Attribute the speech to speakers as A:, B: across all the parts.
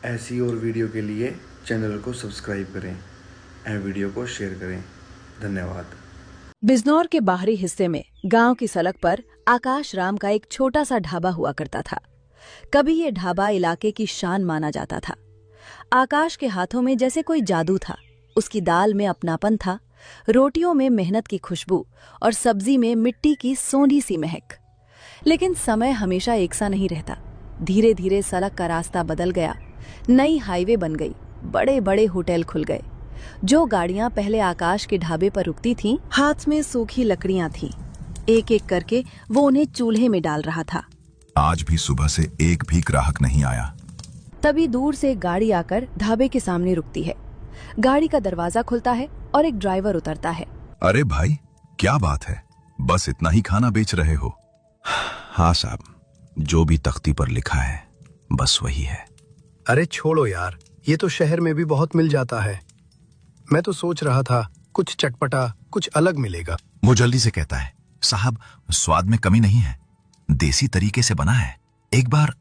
A: ऐसी और वीडियो के लिए चैनल को सब्सक्राइब करें एंड वीडियो को शेयर करें। धन्यवाद।
B: बिजनौर के बाहरी हिस्से में गांव की सड़क पर आकाश राम का एक छोटा सा ढाबा हुआ करता था। कभी ये ढाबा इलाके की शान माना जाता था। आकाश के हाथों में जैसे कोई जादू था। उसकी दाल में अपनापन था, रोटियों में मेहनत की खुशबू और सब्जी में मिट्टी की सोंधी सी महक। लेकिन समय हमेशा एक सा नहीं रहता। धीरे धीरे सड़क का रास्ता बदल गया। नई हाईवे बन गई, बड़े बड़े होटल खुल गए। जो गाड़ियां पहले आकाश के ढाबे पर रुकती थीं, हाथ में सूखी लकड़ियां थीं। एक एक करके वो उन्हें चूल्हे में डाल रहा था।
C: आज भी सुबह से एक भी ग्राहक नहीं आया।
B: तभी दूर से एक गाड़ी आकर ढाबे के सामने रुकती है। गाड़ी का दरवाजा खुलता है और एक ड्राइवर उतरता है।
C: अरे भाई, क्या बात है? बस इतना ही खाना बेच रहे हो?
D: हाँ साहब, जो भी तख्ती पर लिखा है बस वही है।
E: अरे छोड़ो यार, ये तो शहर में भी बहुत मिल जाता है। मैं तो सोच रहा था कुछ चटपटा, कुछ अलग मिलेगा।
D: वो जल्दी से कहता है, साहब स्वाद में कमी नहीं है, देसी तरीके से बना है, एक बार।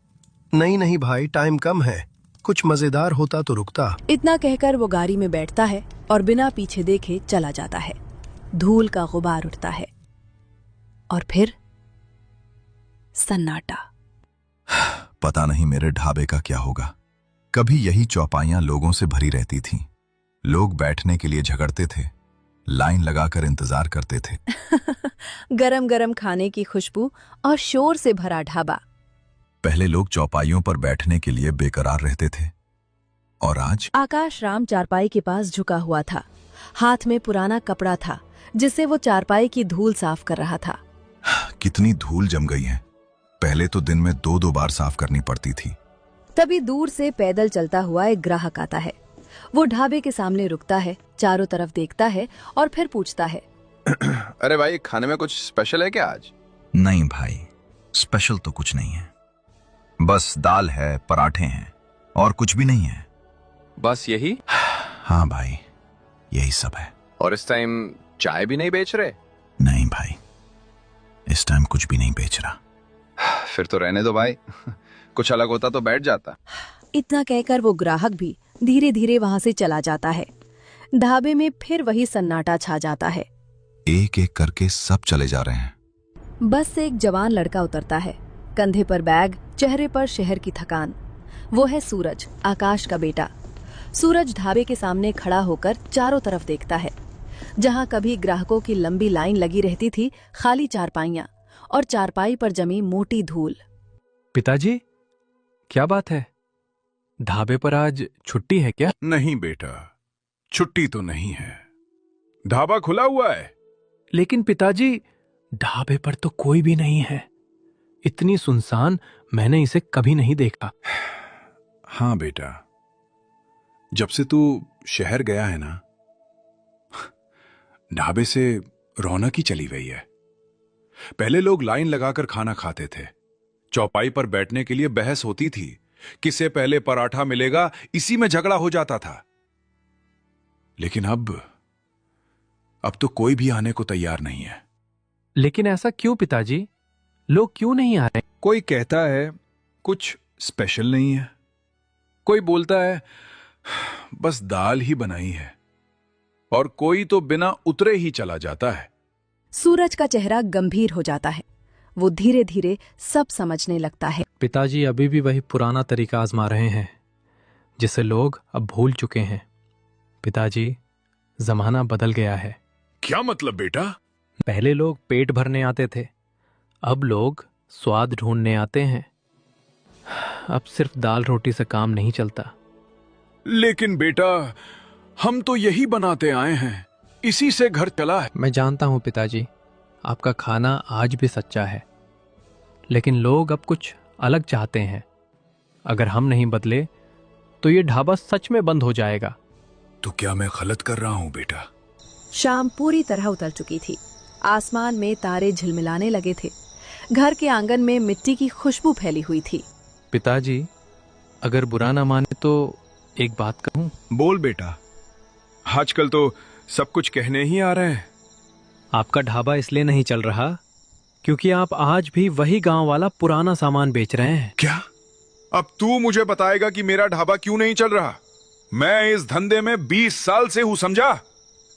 E: नहीं भाई, टाइम कम है, कुछ मजेदार होता तो रुकता।
B: इतना कहकर वो गाड़ी में बैठता है और बिना पीछे देखे चला जाता है। धूल का गुबार उठता है और फिर सन्नाटा।
C: पता नहीं मेरे ढाबे का क्या होगा। कभी यही चौपाइयां लोगों से भरी रहती थीं। लोग बैठने के लिए झगड़ते थे, लाइन लगाकर इंतजार करते थे।
B: गरम गरम खाने की खुशबू और शोर से भरा ढाबा।
C: पहले लोग चौपाइयों पर बैठने के लिए बेकरार रहते थे, और आज
B: आकाश राम चारपाई के पास झुका हुआ था। हाथ में पुराना कपड़ा था जिससे वो चारपाई की धूल साफ कर रहा था।
C: कितनी धूल जम गई है। पहले तो दिन में 2-2 बार साफ करनी पड़ती थी।
B: तभी दूर से पैदल चलता हुआ एक ग्राहक आता है। वो ढाबे के सामने रुकता है, चारों तरफ देखता है और फिर पूछता है,
F: अरे भाई, खाने में कुछ स्पेशल है क्या आज?
D: नहीं भाई, स्पेशल तो कुछ नहीं है, बस दाल है, पराठे हैं और कुछ भी नहीं है।
F: बस यही?
D: हाँ भाई, यही सब है।
F: और इस टाइम चाय भी नहीं बेच रहे?
D: नहीं भाई, इस टाइम कुछ भी नहीं बेच रहा।
F: फिर तो रहने दो भाई, कुछ अलग होता तो बैठ जाता।
B: इतना कहकर वो ग्राहक भी धीरे धीरे वहां से चला जाता है। ढाबे में फिर वही सन्नाटा छा जाता है।
C: एक एक करके सब चले जा रहे हैं।
B: बस से एक जवान लड़का उतरता है, कंधे पर बैग, चेहरे पर शहर की थकान। वो है सूरज, आकाश का बेटा। सूरज ढाबे के सामने खड़ा होकर चारों तरफ देखता है। जहां कभी ग्राहकों की लंबी लाइन लगी रहती थी, खाली चारपाइयां और चारपाई पर जमी मोटी धूल।
G: पिताजी, क्या बात है? ढाबे पर आज छुट्टी है क्या?
H: नहीं बेटा, छुट्टी तो नहीं है, ढाबा खुला हुआ है।
G: लेकिन पिताजी, ढाबे पर तो कोई भी नहीं है। इतनी सुनसान मैंने इसे कभी नहीं देखा।
H: हाँ बेटा, जब से तू शहर गया है ना, ढाबे से रौनक ही चली गई है। पहले लोग लाइन लगाकर खाना खाते थे, चौपाई पर बैठने के लिए बहस होती थी, किसे पहले पराठा मिलेगा, इसी में झगड़ा हो जाता था। लेकिन अब तो कोई भी आने को तैयार नहीं है।
G: लेकिन ऐसा क्यों पिताजी? लोग क्यों नहीं आ रहे?
H: कोई कहता है कुछ स्पेशल नहीं है, कोई बोलता है बस दाल ही बनाई है, और कोई तो बिना उतरे ही चला जाता है।
B: सूरज का चेहरा गंभीर हो जाता है। वो धीरे धीरे सब समझने लगता है।
G: पिताजी अभी भी वही पुराना तरीका आजमा रहे हैं जिसे लोग अब भूल चुके हैं। पिताजी, जमाना बदल गया है।
H: क्या मतलब बेटा?
G: पहले लोग पेट भरने आते थे, अब लोग स्वाद ढूंढने आते हैं। अब सिर्फ दाल रोटी से काम नहीं चलता।
H: लेकिन बेटा, हम तो यही बनाते आए हैं, इसी से घर चला है।
G: मैं जानता हूं पिताजी, आपका खाना आज भी सच्चा है, लेकिन लोग अब कुछ अलग चाहते हैं। अगर हम नहीं बदले तो ये ढाबा सच में बंद हो जाएगा।
H: तो क्या मैं गलत कर रहा हूं बेटा?
B: शाम पूरी तरह उतर चुकी थी। आसमान में तारे झिलमिलाने लगे थे। घर के आंगन में मिट्टी की खुशबू फैली हुई थी।
G: पिताजी, अगर बुरा ना माने तो एक बात कहूं?
H: बोल बेटा, आजकल तो सब कुछ कहने ही आ रहे हैं।
G: आपका ढाबा इसलिए नहीं चल रहा क्योंकि आप आज भी वही गांव वाला पुराना सामान बेच रहे हैं।
H: क्या? अब तू मुझे बताएगा कि मेरा ढाबा क्यों नहीं चल रहा। मैं इस धंधे में 20 साल से हूं, समझा।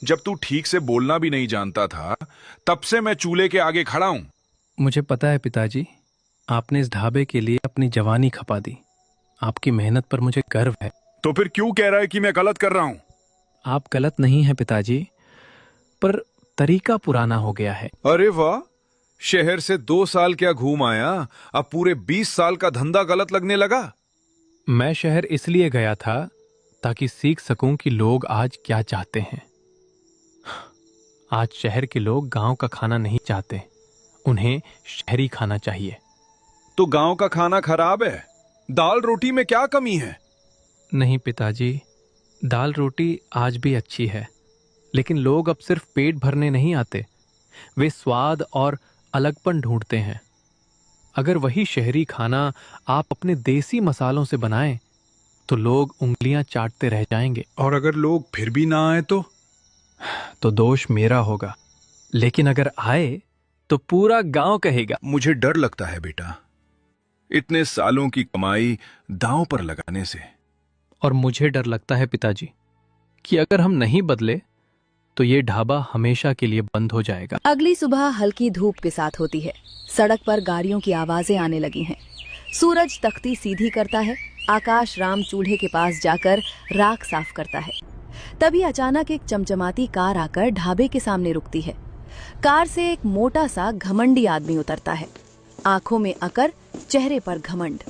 H: जब तू ठीक से बोलना भी नहीं जानता था तब से मैं चूल्हे के आगे खड़ा हूं।
G: मुझे पता है पिताजी, आपने इस ढाबे के लिए अपनी जवानी खपा दी। आपकी मेहनत पर मुझे गर्व है।
H: तो फिर क्यों कह रहा है कि मैं गलत कर रहा हूं?
G: आप गलत नहीं हैं पिताजी, पर तरीका पुराना हो गया है।
H: अरे वाह, शहर से 2 साल क्या घूम आया, अब पूरे 20 साल का धंधा गलत लगने लगा।
G: मैं शहर इसलिए गया था ताकि सीख सकूं कि लोग आज क्या चाहते हैं। आज शहर के लोग गांव का खाना नहीं चाहते, उन्हें शहरी खाना चाहिए।
H: तो गांव का खाना खराब है? दाल रोटी में क्या कमी है?
G: नहीं पिताजी, दाल रोटी आज भी अच्छी है, लेकिन लोग अब सिर्फ पेट भरने नहीं आते, वे स्वाद और अलगपन ढूंढते हैं। अगर वही शहरी खाना आप अपने देसी मसालों से बनाएं तो लोग उंगलियां चाटते रह जाएंगे।
H: और अगर लोग फिर भी ना आए तो
G: दोष मेरा होगा, लेकिन अगर आए तो पूरा गांव कहेगा।
H: मुझे डर लगता है बेटा, इतने सालों की कमाई दांव पर लगाने से।
G: और मुझे डर लगता है पिताजी कि अगर हम नहीं बदले तो ये ढाबा हमेशा के लिए बंद हो जाएगा।
B: अगली सुबह हल्की धूप के साथ होती है। सड़क पर गाड़ियों की आवाजें आने लगी हैं। सूरज तख्ती सीधी करता है। आकाश राम चूल्हे के पास जाकर राख साफ करता है। तभी अचानक एक चमचमाती कार आकर ढाबे के सामने रुकती है। कार से एक मोटा सा घमंडी आदमी उतरता है, आंखों में अकर, चेहरे पर घमंड।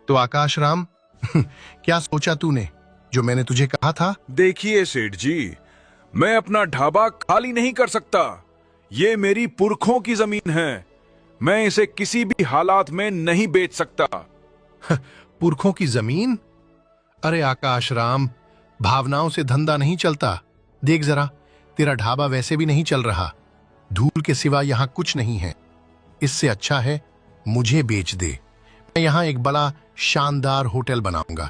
E: तो आकाश राम, क्या सोचा तूने जो मैंने तुझे कहा था?
H: देखिए सेठ जी, मैं अपना ढाबा खाली नहीं कर सकता। ये मेरी पुरखों की जमीन है, मैं इसे किसी भी हालात में नहीं बेच सकता।
E: पुरखों की जमीन? अरे आकाश राम, भावनाओं से धंधा नहीं चलता। देख जरा, तेरा ढाबा वैसे भी नहीं चल रहा, धूल के सिवा यहाँ कुछ नहीं है। इससे अच्छा है मुझे बेच दे, मैं यहाँ एक बड़ा शानदार होटल बनाऊंगा।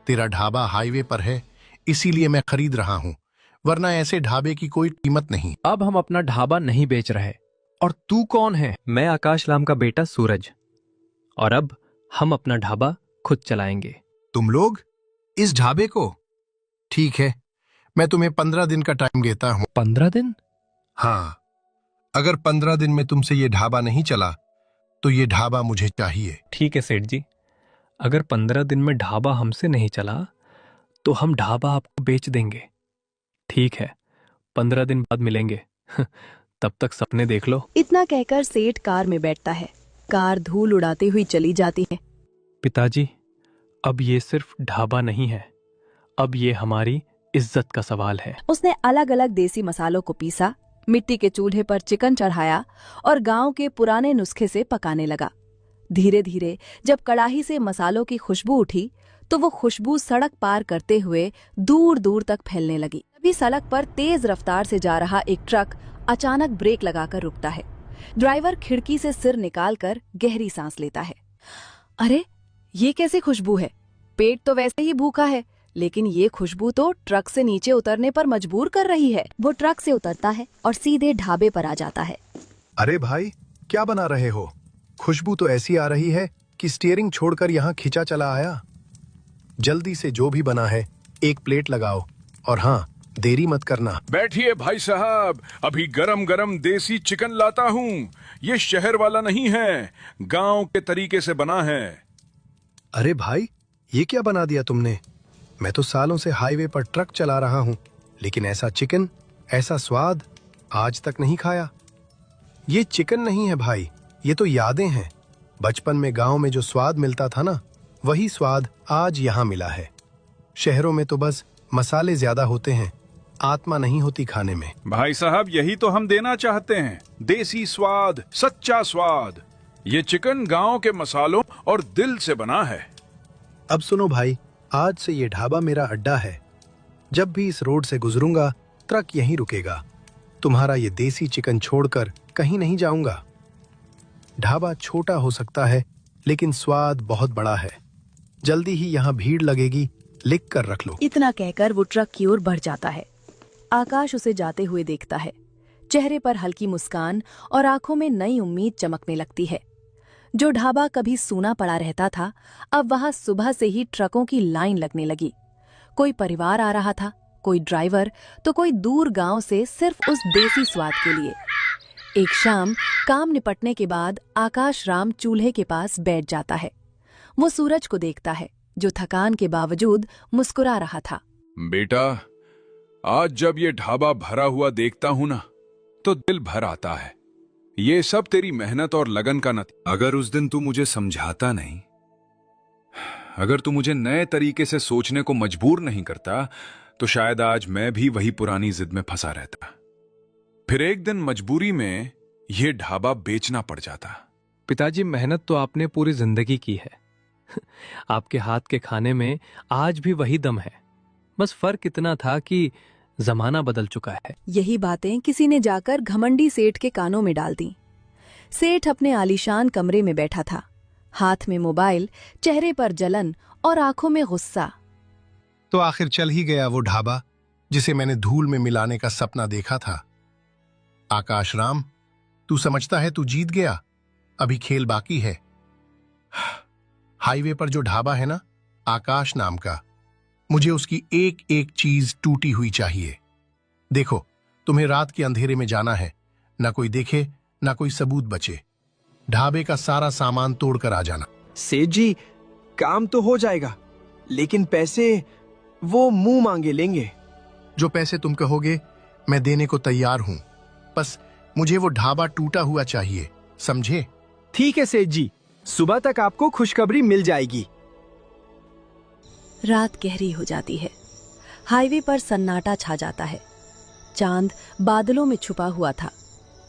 E: तेरा ढाबा हाईवे पर है, इसीलिए मैं खरीद रहा हूँ, वरना ऐसे ढाबे की कोई कीमत नहीं।
G: अब हम अपना ढाबा नहीं बेच रहे। और तू कौन है? मैं आकाश राम का बेटा सूरज, और अब हम अपना ढाबा खुद चलाएंगे।
E: तुम लोग इस ढाबे को? ठीक है, मैं तुम्हें 15 दिन का टाइम देता हूँ।
G: 15 दिन?
E: हाँ, अगर 15 दिन में तुमसे ये ढाबा नहीं चला तो ये ढाबा मुझे चाहिए।
G: ठीक है सेठ जी, अगर 15 दिन में ढाबा हमसे नहीं चला तो हम ढाबा आपको बेच देंगे। ठीक है, 15 दिन बाद मिलेंगे। तब तक सपने देख लो।
B: इतना कहकर सेठ कार में बैठता है। कार धूल उड़ाते हुई चली जाती है।
G: पिताजी, अब ये सिर्फ ढाबा नहीं है, अब ये हमारी इज्जत का सवाल है।
B: उसने अलग अलग देसी मसालों को पीसा, मिट्टी के चूल्हे पर चिकन चढ़ाया और गांव के पुराने नुस्खे से पकाने लगा। धीरे धीरे जब कड़ाही से मसालों की खुशबू उठी तो वो खुशबू सड़क पार करते हुए दूर दूर तक फैलने लगी। तभी सड़क पर तेज रफ्तार से जा रहा एक ट्रक अचानक ब्रेक लगाकर रुकता है। ड्राइवर खिड़की से सिर निकालकर गहरी सांस लेता है। अरे, ये कैसी खुशबू है? पेट तो वैसे ही भूखा है, लेकिन ये खुशबू तो ट्रक से नीचे उतरने पर मजबूर कर रही है। वो ट्रक से उतरता है और सीधे ढाबे पर आ जाता है।
E: अरे भाई, क्या बना रहे हो? खुशबू तो ऐसी आ रही है कि स्टीयरिंग छोड़कर यहाँ खींचा चला आया। जल्दी से जो भी बना है एक प्लेट लगाओ, और हाँ, देरी मत करना।
H: बैठिए भाई साहब, अभी गरम गरम देसी चिकन लाता हूँ। ये शहर वाला नहीं है, गांव के तरीके से बना है।
E: अरे भाई, ये क्या बना दिया तुमने? मैं तो सालों से हाईवे पर ट्रक चला रहा हूँ, लेकिन ऐसा चिकन, ऐसा स्वाद आज तक नहीं खाया। ये चिकन नहीं है भाई, ये तो यादें हैं। बचपन में गांव में जो स्वाद मिलता था ना, वही स्वाद आज यहाँ मिला है। शहरों में तो बस मसाले ज्यादा होते हैं, आत्मा नहीं होती खाने में।
H: भाई साहब, यही तो हम देना चाहते हैं, देसी स्वाद, सच्चा स्वाद। ये चिकन गांव के मसालों और दिल से बना है।
E: अब सुनो भाई, आज से ये ढाबा मेरा अड्डा है। जब भी इस रोड से गुजरूंगा ट्रक यहीं रुकेगा। तुम्हारा ये देसी चिकन छोड़कर कहीं नहीं जाऊंगा। ढाबा छोटा हो सकता है, लेकिन स्वाद बहुत बड़ा है। जल्दी ही यहाँ भीड़ लगेगी, लिख कर रख लो।
B: इतना कहकर वो ट्रक की ओर बढ़ जाता है। आकाश उसे जाते हुए देखता है। चेहरे पर हल्की मुस्कान और आंखों में नई उम्मीद चमकने लगती है। जो ढाबा कभी सूना पड़ा रहता था, अब वहां सुबह से ही ट्रकों की लाइन लगने लगी। कोई परिवार आ रहा था, कोई ड्राइवर, तो कोई दूर गांव से सिर्फ उस देसी स्वाद के लिए। एक शाम काम निपटने के बाद आकाश राम चूल्हे के पास बैठ जाता है। वो सूरज को देखता है, जो थकान के बावजूद मुस्कुरा रहा था।
H: बेटा, आज जब ये ढाबा भरा हुआ देखता हूं ना, तो दिल भर आता है। ये सब तेरी मेहनत और लगन का नतीजा। अगर उस दिन तू मुझे समझाता नहीं, अगर तू मुझे नए तरीके से सोचने को मजबूर नहीं करता, तो शायद आज मैं भी वही पुरानी जिद में फंसा रहता। फिर एक दिन मजबूरी में यह ढाबा बेचना पड़ जाता।
G: पिताजी, मेहनत तो आपने पूरी जिंदगी की है। आपके हाथ के खाने में आज भी वही दम है, बस फर्क इतना था कि जमाना बदल चुका है।
B: यही बातें किसी ने जाकर घमंडी सेठ के कानों में डाल दी। सेठ अपने आलीशान कमरे में बैठा था, हाथ में मोबाइल, चेहरे पर जलन और आंखों में गुस्सा।
E: तो आखिर चल ही गया वो ढाबा जिसे मैंने धूल में मिलाने का सपना देखा था। आकाश राम, तू समझता है तू जीत गया, अभी खेल बाकी है। हाईवे पर जो ढाबा है ना, आकाश नाम का, मुझे उसकी एक एक चीज टूटी हुई चाहिए। देखो, तुम्हें रात के अंधेरे में जाना है, ना कोई देखे ना कोई सबूत बचे। ढाबे का सारा सामान तोड़कर आ जाना।
I: सेठ जी, काम तो हो जाएगा, लेकिन पैसे वो मुंह मांगे लेंगे।
E: जो पैसे तुम कहोगे मैं देने को तैयार हूं, बस मुझे वो ढाबा टूटा हुआ चाहिए, समझे?
I: ठीक है सेठ जी, सुबह तक आपको खुशखबरी मिल जाएगी।
B: रात गहरी हो जाती है। हाईवे पर सन्नाटा छा जाता है। चांद बादलों में छुपा हुआ था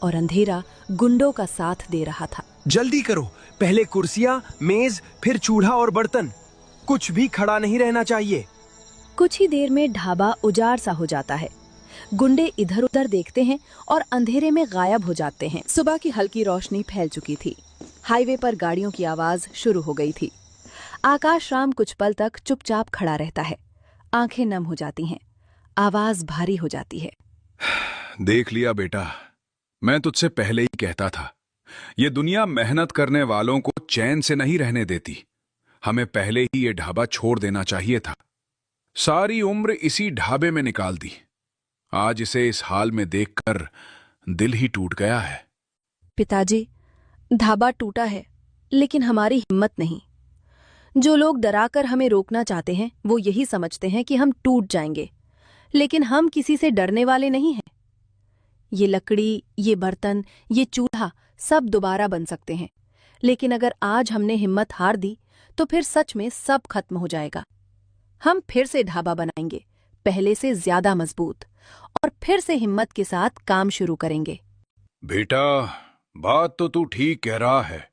B: और अंधेरा गुंडों का साथ दे रहा था।
I: जल्दी करो, पहले कुर्सियां, मेज, फिर चूल्हा और बर्तन। कुछ भी खड़ा नहीं रहना चाहिए।
B: कुछ ही देर में ढाबा उजाड़ सा हो जाता है। गुंडे इधर उधर देखते हैं और अंधेरे में गायब हो जाते हैं। सुबह की हल्की रोशनी फैल चुकी थी। हाईवे पर गाड़ियों की आवाज शुरू हो गई थी। आकाश राम कुछ पल तक चुपचाप खड़ा रहता है। आंखें नम हो जाती हैं, आवाज भारी हो जाती है।
H: देख लिया बेटा, मैं तुझसे पहले ही कहता था, ये दुनिया मेहनत करने वालों को चैन से नहीं रहने देती। हमें पहले ही ये ढाबा छोड़ देना चाहिए था। सारी उम्र इसी ढाबे में निकाल दी। आज इसे इस हाल में देखकर दिल ही टूट गया है।
B: पिताजी, ढाबा टूटा है, लेकिन हमारी हिम्मत नहीं। जो लोग डराकर हमें रोकना चाहते हैं, वो यही समझते हैं कि हम टूट जाएंगे, लेकिन हम किसी से डरने वाले नहीं हैं। ये लकड़ी, ये बर्तन, ये चूल्हा सब दोबारा बन सकते हैं, लेकिन अगर आज हमने हिम्मत हार दी तो फिर सच में सब खत्म हो जाएगा। हम फिर से ढाबा बनाएंगे, पहले से ज्यादा मजबूत, और फिर से हिम्मत के साथ काम शुरू करेंगे।
H: बेटा, बात तो तू ठीक कह रहा है।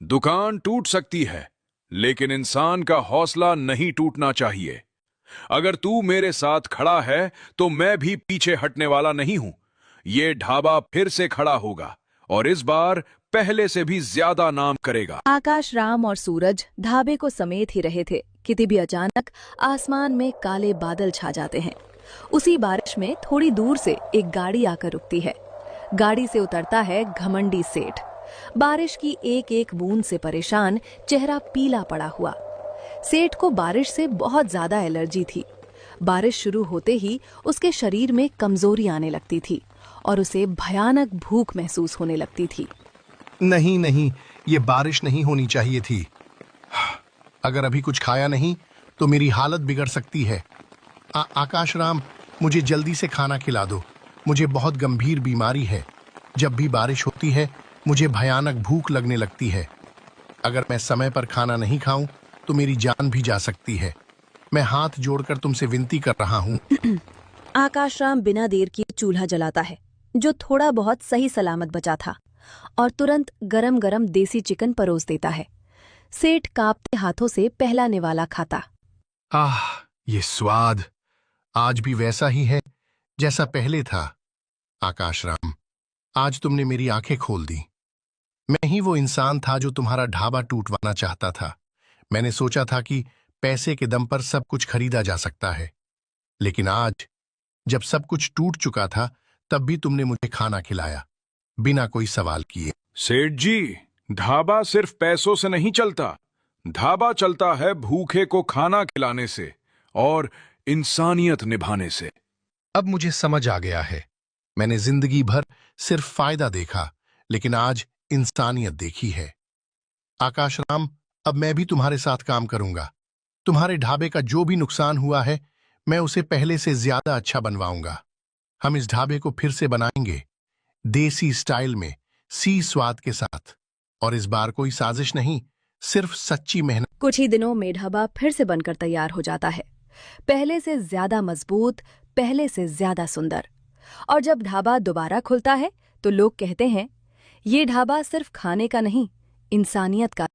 H: दुकान टूट सकती है, लेकिन इंसान का हौसला नहीं टूटना चाहिए। अगर तू मेरे साथ खड़ा है तो मैं भी पीछे हटने वाला नहीं हूं। ये ढाबा फिर से खड़ा होगा और इस बार पहले से भी ज्यादा नाम करेगा।
B: आकाश राम और सूरज ढाबे को समेत ही रहे थे कि तभी अचानक आसमान में काले बादल छा जाते हैं। उसी बारिश में थोड़ी दूर से एक गाड़ी आकर रुकती है। गाड़ी से उतरता है घमंडी सेठ। बारिश की एक एक बूंद से परेशान, चेहरा पीला पड़ा हुआ। सेठ को बारिश से बहुत ज्यादा एलर्जी थी। बारिश शुरू होते ही उसके शरीर में कमजोरी आने लगती थी और उसे भयानक भूख महसूस होने लगती थी।
E: नहीं नहीं, ये बारिश नहीं होनी चाहिए थी। अगर अभी कुछ खाया नहीं तो मेरी हालत बिगड़ सकती है। आकाश राम, मुझे जल्दी से खाना खिला दो। मुझे बहुत गंभीर बीमारी है। जब भी बारिश होती है मुझे भयानक भूख लगने लगती है। अगर मैं समय पर खाना नहीं खाऊं तो मेरी जान भी जा सकती है। मैं हाथ जोड़कर तुमसे विनती कर रहा हूं।
B: आकाश राम बिना देर किए चूल्हा जलाता है, जो थोड़ा बहुत सही सलामत बचा था, और तुरंत गरम गरम देसी चिकन परोस देता है। सेठ कांपते हाथों से पहला निवाला खाता।
E: आह, ये स्वाद आज भी वैसा ही है जैसा पहले था। आकाश राम, आज तुमने मेरी आंखें खोल दी। मैं ही वो इंसान था जो तुम्हारा ढाबा टूटवाना चाहता था। मैंने सोचा था कि पैसे के दम पर सब कुछ खरीदा जा सकता है, लेकिन आज जब सब कुछ टूट चुका था तब भी तुमने मुझे खाना खिलाया बिना कोई सवाल किए।
H: सेठ जी, ढाबा सिर्फ पैसों से नहीं चलता, ढाबा चलता है भूखे को खाना खिलाने से और इंसानियत निभाने से।
E: अब मुझे समझ आ गया है। मैंने जिंदगी भर सिर्फ फायदा देखा, लेकिन आज इंसानियत देखी है। आकाश राम, अब मैं भी तुम्हारे साथ काम करूंगा। तुम्हारे ढाबे का जो भी नुकसान हुआ है, मैं उसे पहले से ज्यादा अच्छा बनवाऊंगा। हम इस ढाबे को फिर से बनाएंगे, देसी स्टाइल में, सी स्वाद के साथ। और इस बार कोई साजिश नहीं, सिर्फ सच्ची मेहनत।
B: कुछ ही दिनों में ढाबा फिर से बनकर तैयार हो जाता है, पहले से ज्यादा मजबूत, पहले से ज्यादा सुंदर। और जब ढाबा दोबारा खुलता है तो लोग कहते हैं, ये ढाबा सिर्फ खाने का नहीं, इंसानियत का